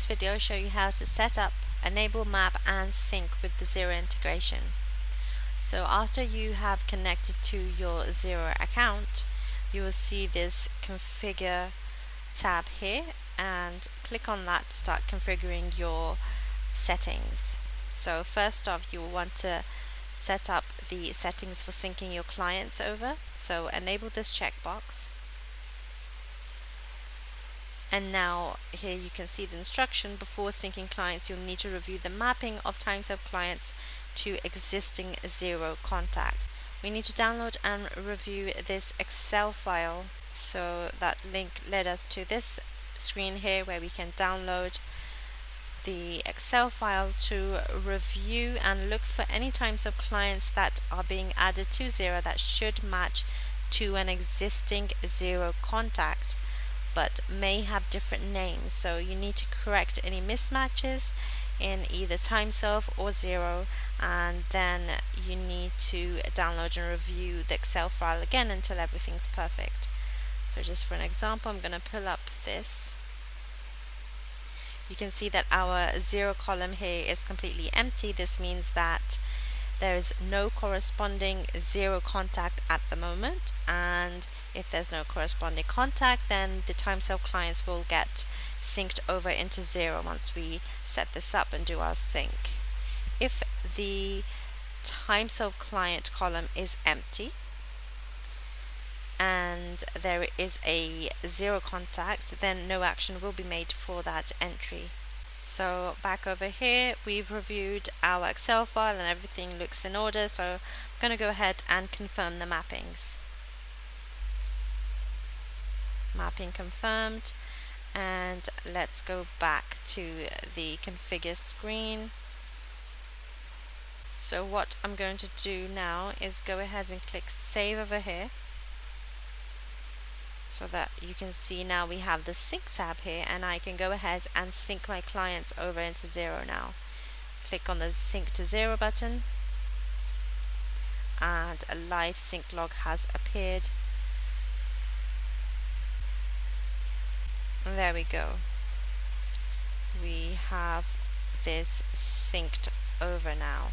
this video, I'll show you how to set up, enable map and sync with the Xero integration. So after you have connected to your Xero account, you will see this configure tab here, and click on that to start configuring your settings. So first off, you will want to set up the settings for syncing your clients over. So enable this checkbox. And now here you can see the instruction: before syncing clients, you'll need to review the mapping of times of clients to existing Xero contacts. We need to download and review this Excel file. So that link led us to this screen here where we can download the Excel file to review and look for any types of clients that are being added to Xero that should match to an existing Xero contact, but may have different names. So you need to correct any mismatches in either TimeServe or Xero, and then you need to download and review the Excel file again until everything's perfect. So just for an example, I'm going to pull up this. You can see that our Xero column here is completely empty. This means that there is no corresponding Xero contact at the moment, and if there's no corresponding contact, then the TimeServe clients will get synced over into Xero once we set this up and do our sync. If the TimeServe client column is empty and there is a Xero contact, then no action will be made for that entry. So back over here, we've reviewed our Excel file and everything looks in order, so I'm going to go ahead and confirm the mappings. Mapping confirmed, and let's go back to the configure screen. So what I'm going to do now is go ahead and click save over here, so that you can see now we have the sync tab here, and I can go ahead and sync my clients over into Xero now. Click on the sync to Xero button, and a live sync log has appeared. And there we go. We have this synced over now.